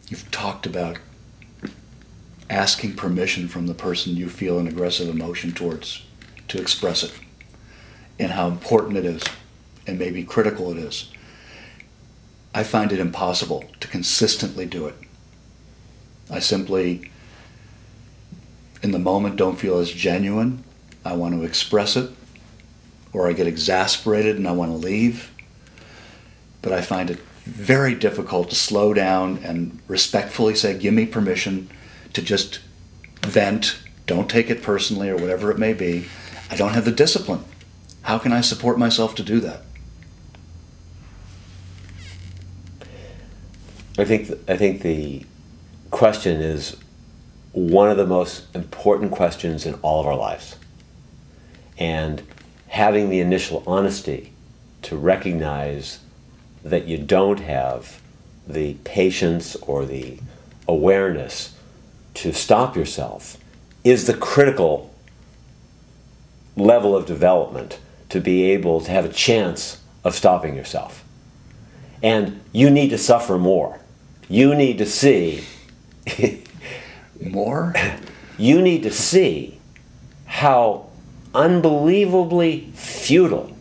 You've talked about asking permission from the person you feel an aggressive emotion towards to express it, and how important it is, and maybe critical it is. I find it impossible to consistently do it. I simply, in the moment, don't feel as genuine. I want to express it, or I get exasperated and I want to leave. But I find it very difficult to slow down and respectfully say, give me permission to just vent, don't take it personally, or whatever it may be. I don't have the discipline. How can I support myself to do that? I think the question is one of the most important questions in all of our lives. And having the initial honesty to recognize that you don't have the patience or the awareness to stop yourself is the critical level of development to be able to have a chance of stopping yourself. And you need to suffer more. You need to see more? You need to see how unbelievably futile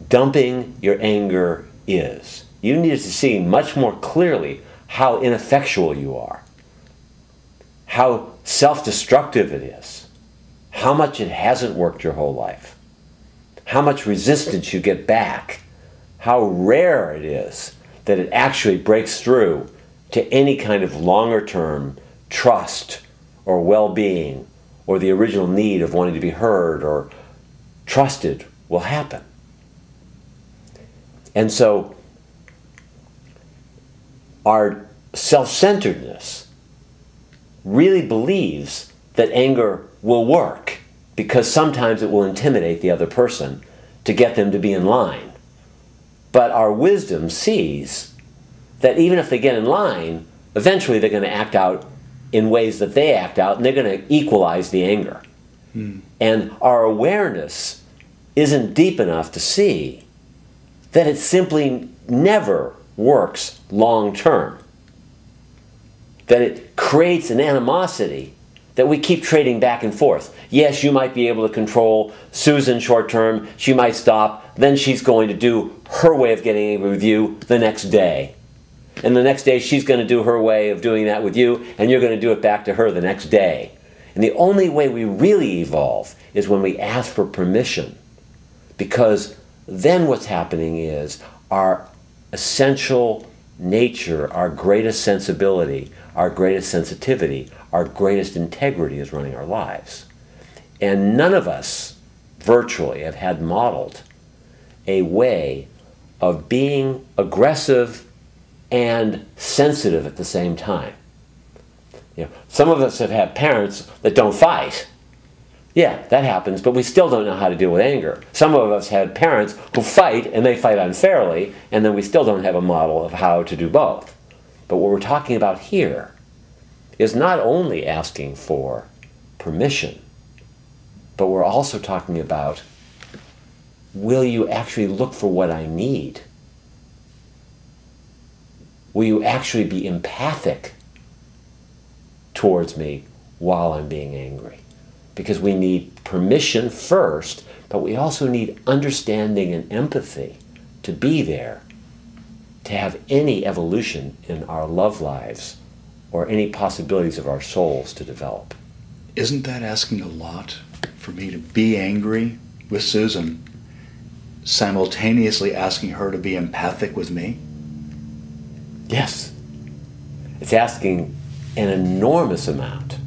dumping your anger is. You need to see much more clearly how ineffectual you are, how self-destructive it is, how much it hasn't worked your whole life, how much resistance you get back, how rare it is that it actually breaks through to any kind of longer-term trust or well-being or the original need of wanting to be heard or trusted will happen. And so our self-centeredness really believes that anger will work because sometimes it will intimidate the other person to get them to be in line. But our wisdom sees that even if they get in line, eventually they're going to act out in ways that they act out, and they're going to equalize the anger. And our awareness isn't deep enough to see that it simply never works long term. That it creates an animosity that we keep trading back and forth. Yes, you might be able to control Susan short term. She might stop. Then she's going to do her way of getting angry with you the next day. And the next day she's going to do her way of doing that with you, and you're going to do it back to her the next day. And the only way we really evolve is when we ask for permission. Because then what's happening is our essential nature, our greatest sensibility, our greatest sensitivity, our greatest integrity is running our lives. And none of us, virtually, have had modeled a way of being aggressive and sensitive at the same time. You know, some of us have had parents that don't fight. Yeah, that happens, but we still don't know how to deal with anger. Some of us had parents who fight, and they fight unfairly, and then we still don't have a model of how to do both. But what we're talking about here is not only asking for permission, but we're also talking about, will you actually look for what I need? Will you actually be empathic towards me while I'm being angry? Because we need permission first, but we also need understanding and empathy to be there, to have any evolution in our love lives or any possibilities of our souls to develop. Isn't that asking a lot for me to be angry with Susan, simultaneously asking her to be empathic with me? Yes. It's asking an enormous amount.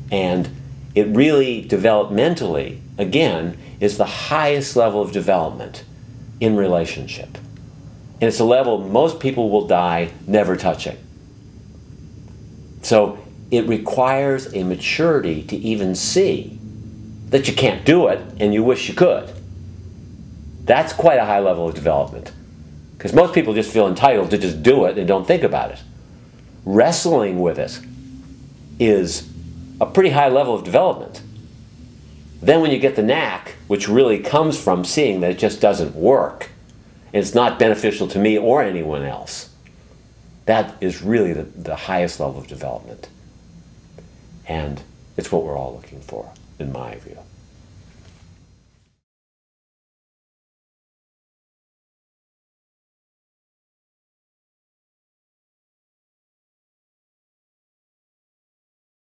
And it really, developmentally, again, is the highest level of development in relationship. And it's a level most people will die never touching. So it requires a maturity to even see that you can't do it and you wish you could. That's quite a high level of development. Because most people just feel entitled to just do it and don't think about it. Wrestling with it is a pretty high level of development. Then when you get the knack, which really comes from seeing that it just doesn't work, and it's not beneficial to me or anyone else, That is really the highest level of development. And it's what we're all looking for, in my view.